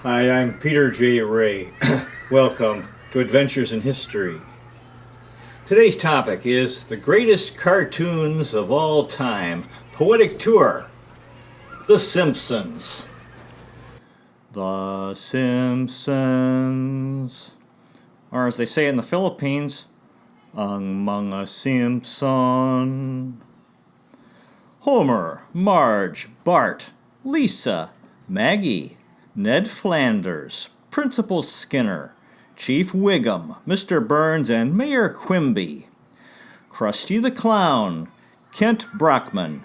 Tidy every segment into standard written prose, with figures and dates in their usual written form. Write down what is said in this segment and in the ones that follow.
Hi, I'm Peter J. Ray. Welcome to Adventures in History. Today's topic is the greatest cartoons of all time, Poetic Tour, The Simpsons. The Simpsons. Or as they say in the Philippines, Ang mga Simpson. Homer, Marge, Bart, Lisa, Maggie, Ned Flanders, Principal Skinner, Chief Wiggum, Mr. Burns, and Mayor Quimby. Krusty the Clown, Kent Brockman,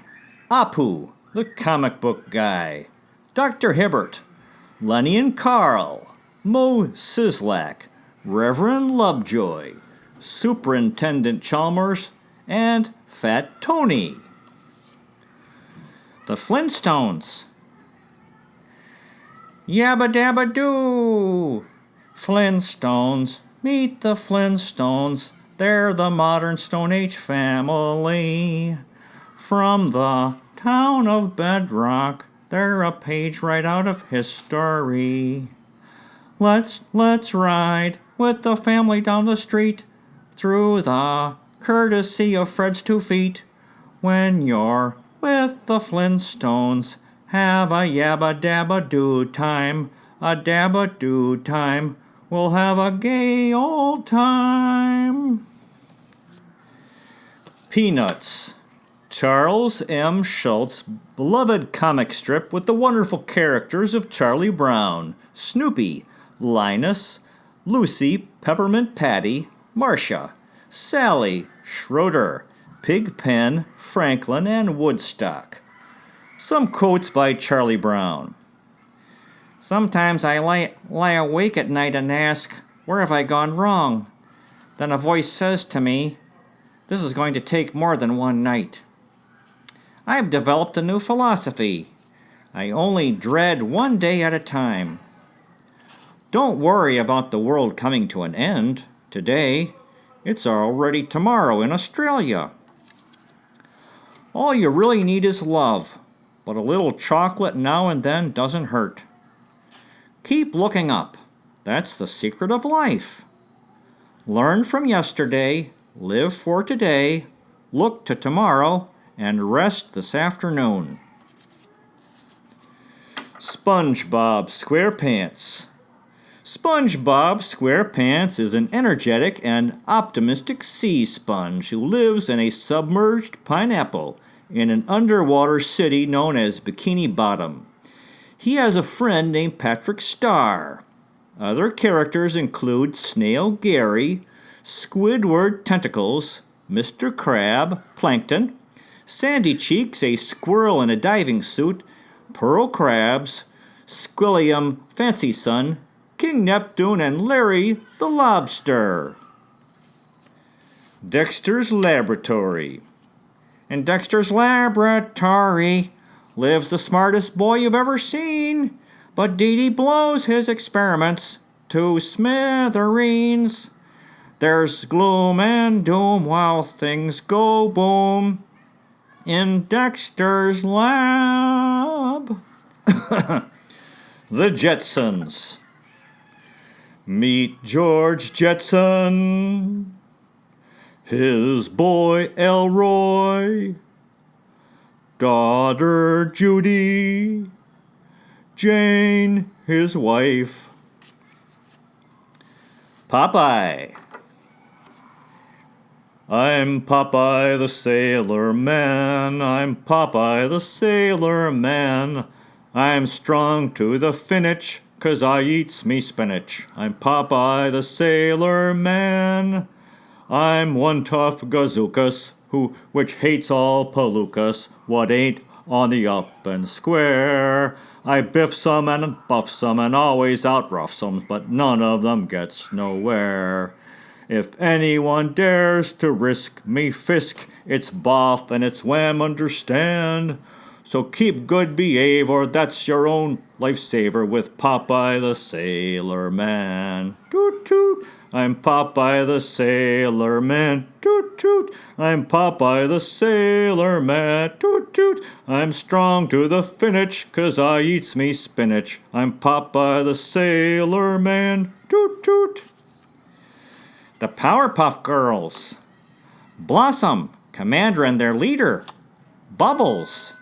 Apu, the comic book guy, Dr. Hibbert, Lenny and Carl, Mo Sislak, Reverend Lovejoy, Superintendent Chalmers, and Fat Tony. The Flintstones. Yabba dabba doo! Flintstones, meet the Flintstones. They're the modern Stone Age family. From the town of Bedrock, they're a page right out of history. Let's ride with the family down the street through the courtesy of Fred's 2 feet. When you're with the Flintstones, have a yabba dabba doo time, a dabba doo time. We'll have a gay old time. Peanuts. Charles M. Schultz' beloved comic strip with the wonderful characters of Charlie Brown, Snoopy, Linus, Lucy, Peppermint Patty, Marcia, Sally, Schroeder, Pigpen, Franklin, and Woodstock. Some quotes by Charlie Brown. Sometimes I lie awake at night and ask, where have I gone wrong? Then a voice says to me, this is going to take more than one night. I've developed a new philosophy. I only dread one day at a time. Don't worry about the world coming to an end today. It's already tomorrow in Australia. All you really need is love, but a little chocolate now and then doesn't hurt. Keep looking up. That's the secret of life. Learn from yesterday, live for today, look to tomorrow, and rest this afternoon. SpongeBob SquarePants. SpongeBob SquarePants is an energetic and optimistic sea sponge who lives in a submerged pineapple in an underwater city known as Bikini Bottom. He has a friend named Patrick Star. Other characters include Snail Gary, Squidward Tentacles, Mr. Crab, Plankton, Sandy Cheeks, a squirrel in a diving suit, Pearl Crabs, Squilliam Fancy Sun, King Neptune, and Larry the Lobster. Dexters Laboratory. In Dexter's Laboratory lives the smartest boy you've ever seen, but Dee Dee blows his experiments to smithereens. There's gloom and doom while things go boom in Dexter's Lab. The Jetsons. Meet George Jetson, his boy Elroy, daughter Judy, Jane, his wife. Popeye. I'm Popeye the Sailor Man, I'm Popeye the Sailor Man. I'm strong to the finish, 'cause I eats me spinach. I'm Popeye the Sailor Man. I'm one tough gazookas, which hates all palookas, what ain't on the up and square. I biff some and buff some and always outrough some, but none of them gets nowhere. If anyone dares to risk me fisk, it's boff and it's wham, understand. So keep good behave, or that's your own lifesaver with Popeye the Sailor Man. Toot toot, I'm Popeye the Sailor Man. Toot toot. I'm Popeye the Sailor Man, toot toot. I'm strong to the finish, 'cause I eats me spinach. I'm Popeye the Sailor Man, toot toot. The Powerpuff Girls. Blossom, commander and their leader. Bubbles,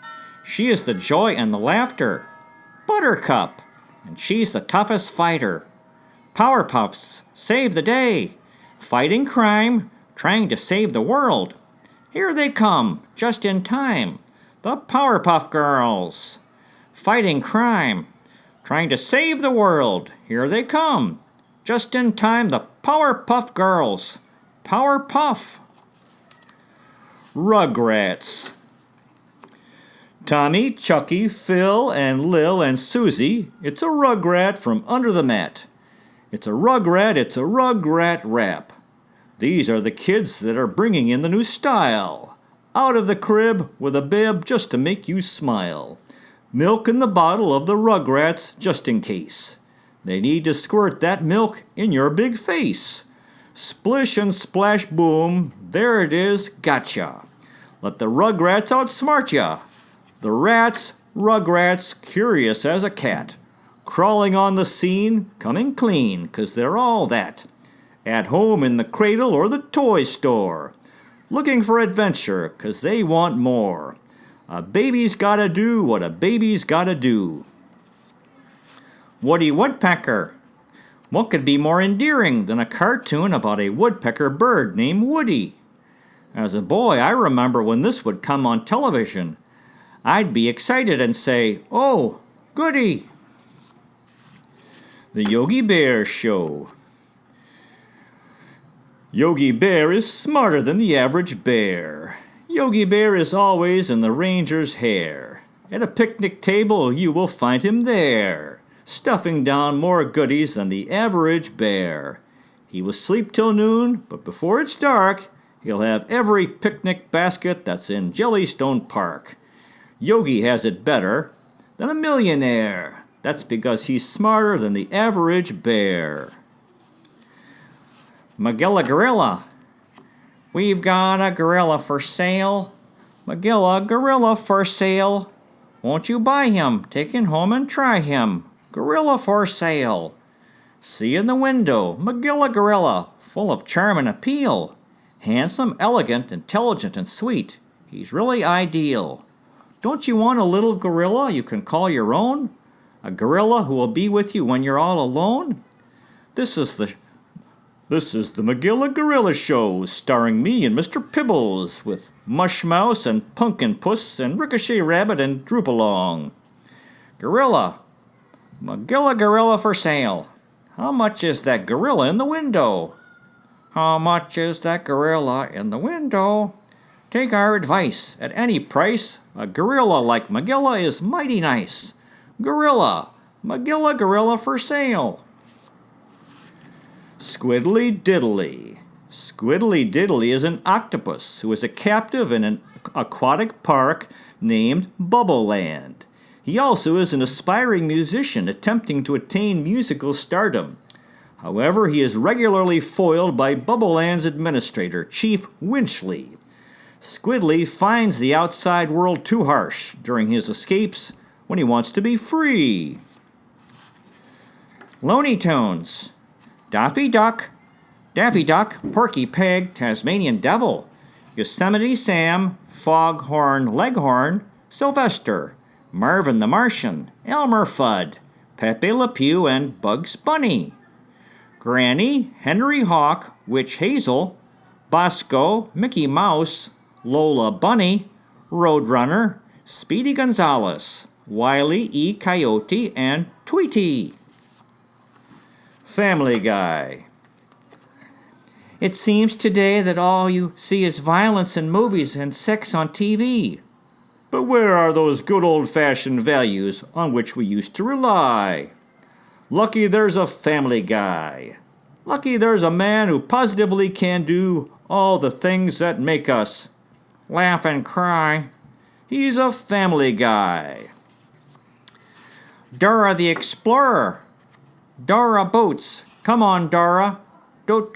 she is the joy and the laughter. Buttercup, and she's the toughest fighter. Powerpuffs save the day, fighting crime, trying to save the world. Here they come, just in time, the Powerpuff Girls. Fighting crime, trying to save the world. Here they come, just in time, the Powerpuff Girls. Powerpuff. Rugrats. Tommy, Chucky, Phil, and Lil, and Susie, it's a rugrat from under the mat. It's a rugrat rap. These are the kids that are bringing in the new style. Out of the crib with a bib just to make you smile. Milk in the bottle of the Rugrats just in case. They need to squirt that milk in your big face. Splish and splash boom, there it is, gotcha. Let the Rugrats outsmart ya. The rats, Rugrats, curious as a cat. Crawling on the scene, coming clean, 'cause they're all that. At home in the cradle or the toy store. Looking for adventure, 'cause they want more. A baby's gotta do what a baby's gotta do. Woody Woodpecker. What could be more endearing than a cartoon about a woodpecker bird named Woody? As a boy, I remember when this would come on television. I'd be excited and say, "Oh, goody!" The Yogi Bear Show. Yogi Bear is smarter than the average bear. Yogi Bear is always in the ranger's hair. At a picnic table you will find him there, stuffing down more goodies than the average bear. He will sleep till noon, but before it's dark, he'll have every picnic basket that's in Jellystone Park. Yogi has it better than a millionaire. That's because he's smarter than the average bear. Magia Gorilla. We've got a gorilla for sale. Magia Gorilla for sale. Won't you buy him? Take him home and try him. Gorilla for sale. See in the window, Magia Gorilla, full of charm and appeal. Handsome, elegant, intelligent, and sweet. He's really ideal. Don't you want a little gorilla you can call your own? A gorilla who will be with you when you're all alone? This is the Magia Gorilla Show, starring me and Mr. Pibbles, with Mush Mouse and Pumpkin Puss and Ricochet Rabbit and Droop-Along. Gorilla. Magia Gorilla for sale. How much is that gorilla in the window? How much is that gorilla in the window? Take our advice, at any price, a gorilla like Magia is mighty nice. Gorilla, Magia Gorilla for sale. Squiddly Diddly. Squiddly Diddly is an octopus who is a captive in an aquatic park named Bubble Land. He also is an aspiring musician attempting to attain musical stardom. However, he is regularly foiled by Bubble Land's administrator, Chief Winchley. Squiddly finds the outside world too harsh during his escapes when he wants to be free. Looney Tunes. Daffy Duck, Porky Pig, Tasmanian Devil, Yosemite Sam, Foghorn Leghorn, Sylvester, Marvin the Martian, Elmer Fudd, Pepe Le Pew, and Bugs Bunny. Granny, Henry Hawk, Witch Hazel, Bosco, Mickey Mouse, Lola Bunny, Roadrunner, Speedy Gonzales, Wile E. Coyote, and Tweety. Family Guy. It seems today that all you see is violence in movies and sex on TV. But where are those good old-fashioned values on which we used to rely? Lucky there's a Family Guy. Lucky there's a man who positively can do all the things that make us laugh and cry. He's a Family Guy. Dora the Explorer. Dora Boots. Come on, Dora. Dora.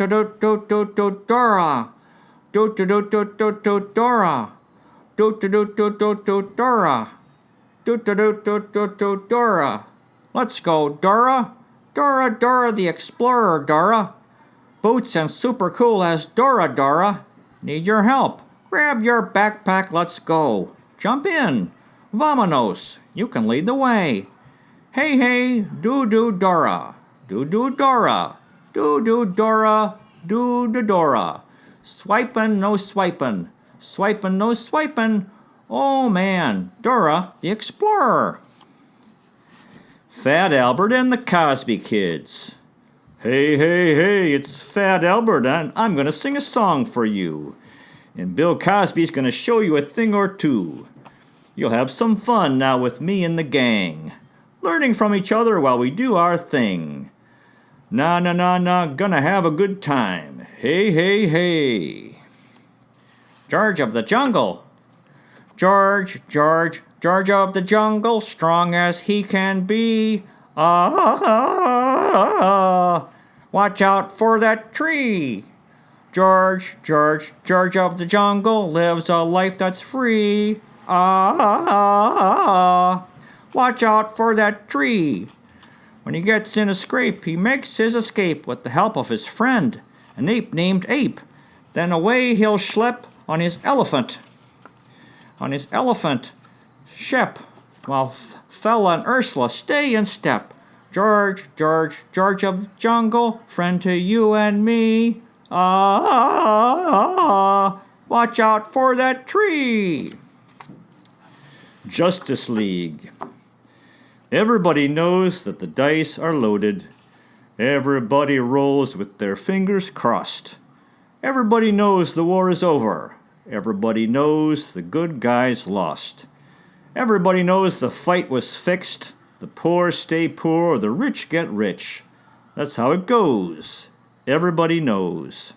Dora. Dora. Dora. Let's go, Dora. Dora the Explorer, Dora. Boots and super cool as Dora. Need your help. Grab your backpack, let's go. Jump in. Vamonos. You can lead the way. Hey, Dora. Dora. Dora. Swipin', no swipin'. Swipin', no swipin'. Oh man, Dora the Explorer. Fat Albert and the Cosby Kids. Hey, it's Fat Albert, and I'm going to sing a song for you. And Bill Cosby's going to show you a thing or two. You'll have some fun now with me and the gang, learning from each other while we do our thing. Nah, gonna have a good time. Hey. George of the Jungle. George of the Jungle, strong as he can be. Watch out for that tree. George of the Jungle lives a life that's free. Watch out for that tree. When he gets in a scrape, he makes his escape with the help of his friend, an ape named Ape. Then away he'll schlep on his elephant. Shep, while Fella and Ursula stay in step. George of the Jungle, friend to you and me. Watch out for that tree. Justice League. Everybody knows that the dice are loaded. Everybody rolls with their fingers crossed. Everybody knows the war is over. Everybody knows the good guys lost. Everybody knows the fight was fixed. The poor stay poor, the rich get rich. That's how it goes. Everybody knows.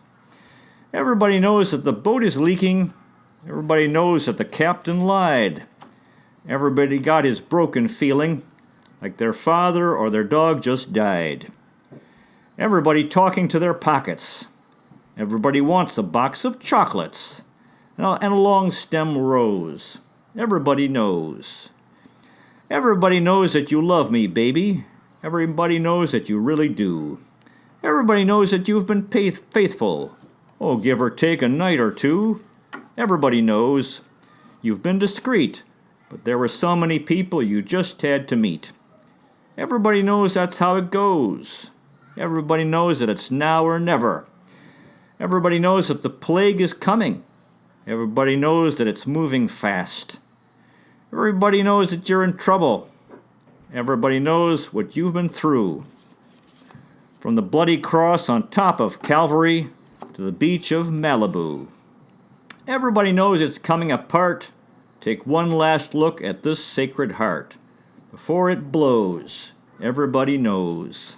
Everybody knows that the boat is leaking. Everybody knows that the captain lied. Everybody got his broken feeling, like their father or their dog just died. Everybody talking to their pockets. Everybody wants a box of chocolates and a long stem rose. Everybody knows. Everybody knows that you love me, baby. Everybody knows that you really do. Everybody knows that you've been faithful. Oh, give or take a night or two. Everybody knows. You've been discreet, but there were so many people you just had to meet. Everybody knows that's how it goes. Everybody knows that it's now or never. Everybody knows that the plague is coming. Everybody knows that it's moving fast. Everybody knows that you're in trouble. Everybody knows what you've been through. From the bloody cross on top of Calvary to the beach of Malibu. Everybody knows it's coming apart. Take one last look at this sacred heart. Before it blows, everybody knows.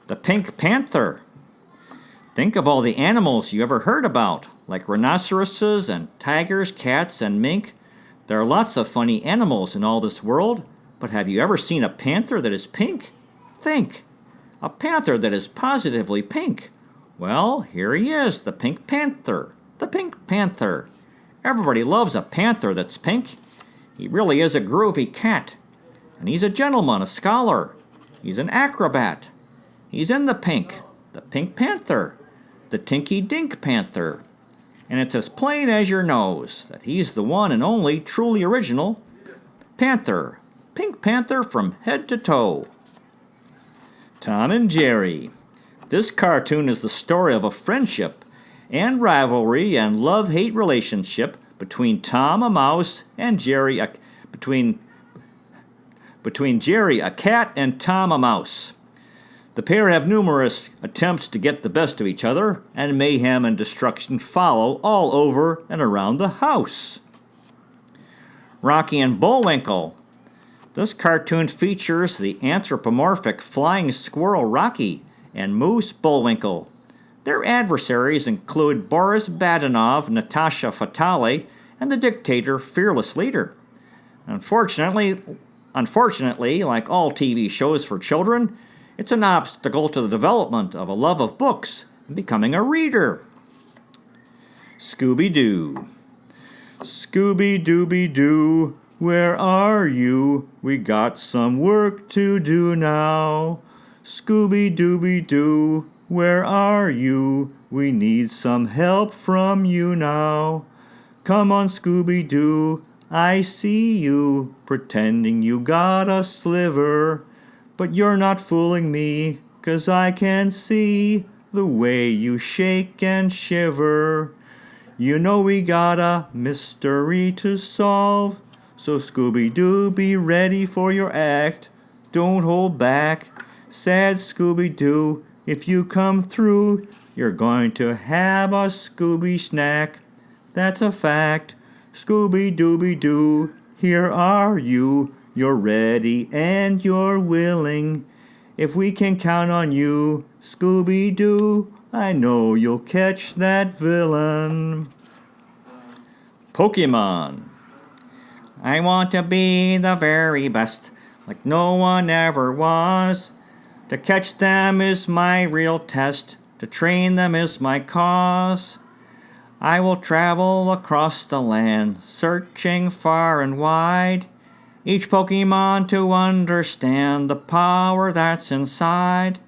The Pink Panther. Think of all the animals you ever heard about, like rhinoceroses and tigers, cats, and mink. There are lots of funny animals in all this world, but have you ever seen a panther that is pink? Think. A panther that is positively pink. Well, here he is, the Pink Panther. The Pink Panther. Everybody loves a panther that's pink. He really is a groovy cat. And he's a gentleman, a scholar. He's an acrobat. He's in the Pink Panther. The Tinky Dink Panther. And it's as plain as your nose that he's the one and only truly original Panther. Pink Panther from head to toe. Tom and Jerry. This cartoon is the story of a friendship and rivalry and love-hate relationship between Tom, a mouse, and Jerry, between Jerry, a cat, and Tom, a mouse. The pair have numerous attempts to get the best of each other, and mayhem and destruction follow all over and around the house. Rocky and Bullwinkle. This cartoon features the anthropomorphic flying squirrel Rocky and Moose Bullwinkle. Their adversaries include Boris Badenov, Natasha Fatale, and the dictator Fearless Leader. Unfortunately, like all TV shows for children, it's an obstacle to the development of a love of books and becoming a reader. Scooby Doo. Scooby Dooby Doo, where are you? We got some work to do now. Scooby Dooby Doo, where are you? We need some help from you now. Come on, Scooby Doo, I see you, pretending you got a sliver. But you're not fooling me, 'cause I can see the way you shake and shiver. You know we got a mystery to solve, so Scooby-Doo, be ready for your act. Don't hold back, sad Scooby-Doo. If you come through, you're going to have a Scooby snack. That's a fact. Scooby-Dooby-Doo, here are you. You're ready and you're willing. If we can count on you, Scooby-Doo, I know you'll catch that villain. Pokemon. I want to be the very best, like no one ever was. To catch them is my real test, to train them is my cause. I will travel across the land, searching far and wide, each Pokemon to understand the power that's inside.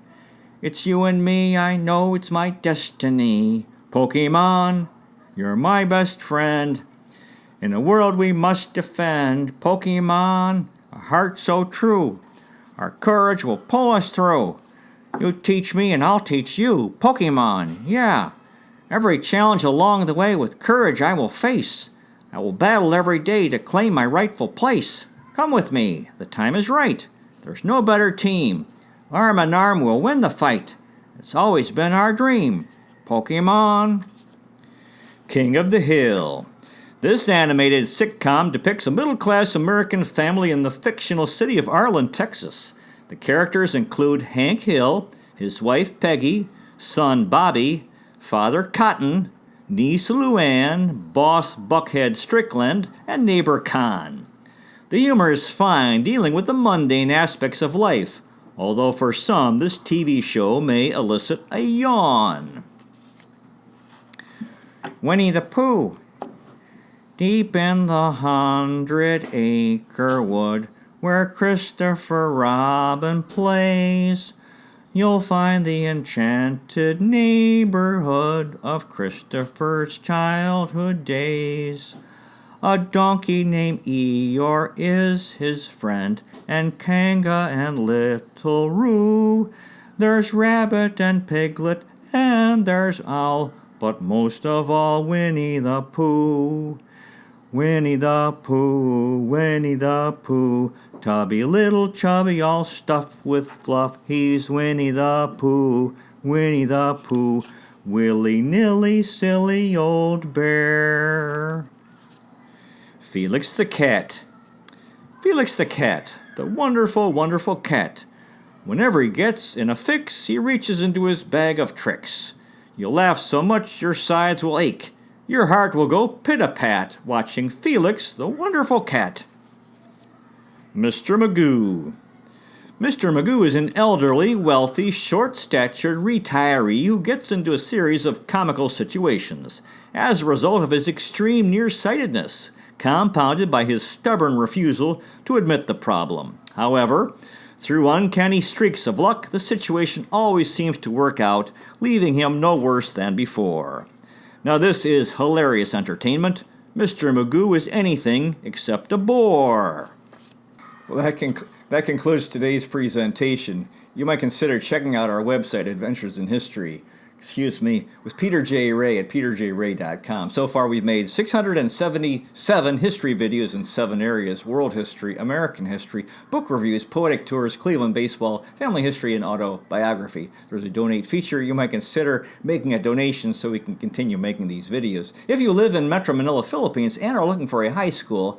It's you and me, I know it's my destiny. Pokemon, you're my best friend. In a world we must defend. Pokemon, a heart so true. Our courage will pull us through. You teach me and I'll teach you. Pokemon, yeah. Every challenge along the way with courage I will face. I will battle every day to claim my rightful place. Come with me, the time is right. There's no better team. Arm in arm we'll win the fight. It's always been our dream. Pokemon. King of the Hill. This animated sitcom depicts a middle-class American family in the fictional city of Arlen, Texas. The characters include Hank Hill, his wife Peggy, son Bobby, father Cotton, niece Luann, boss Buckhead Strickland, and neighbor Con. The humor is fine, dealing with the mundane aspects of life, although for some this TV show may elicit a yawn. Winnie the Pooh. Deep in the 100-acre wood, where Christopher Robin plays, you'll find the enchanted neighborhood of Christopher's childhood days. A donkey named Eeyore is his friend, and Kanga and Little Roo. There's Rabbit and Piglet, and there's Owl, but most of all Winnie the Pooh. Winnie the Pooh, Winnie the Pooh, tubby little chubby all stuffed with fluff. He's Winnie the Pooh, Winnie the Pooh, willy-nilly silly old bear. Felix the Cat. Felix the Cat, the wonderful, wonderful cat. Whenever he gets in a fix, he reaches into his bag of tricks. You'll laugh so much your sides will ache. Your heart will go pit-a-pat watching Felix the wonderful cat. Mr. Magoo. Mr. Magoo is an elderly, wealthy, short-statured retiree who gets into a series of comical situations as a result of his extreme nearsightedness, compounded by his stubborn refusal to admit the problem. However, through uncanny streaks of luck, the situation always seems to work out, leaving him no worse than before. Now this is hilarious entertainment. Mr. Magoo is anything except a bore. Well, that concludes today's presentation. You might consider checking out our website, Adventures in History, with Peter J. Ray at peterjray.com. So far, we've made 677 history videos in 7 areas: world history, American history, book reviews, poetic tours, Cleveland baseball, family history, and autobiography. There's a donate feature. You might consider making a donation so we can continue making these videos. If you live in Metro Manila, Philippines, and are looking for a high school,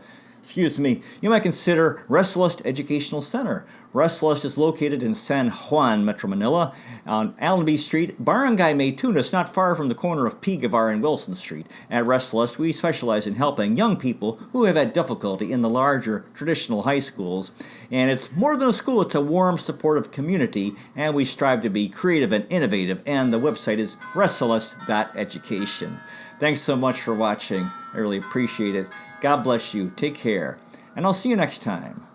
you might consider Restless Educational Center. Rest Celeste is located in San Juan, Metro Manila, on Allenby Street, Barangay Maytunas, not far from the corner of P. Guevara and Wilson Street. At Rest Celeste, we specialize in helping young people who have had difficulty in the larger traditional high schools. And it's more than a school, it's a warm, supportive community, and we strive to be creative and innovative, and the website is restceleste.education. Thanks so much for watching. I really appreciate it. God bless you. Take care. And I'll see you next time.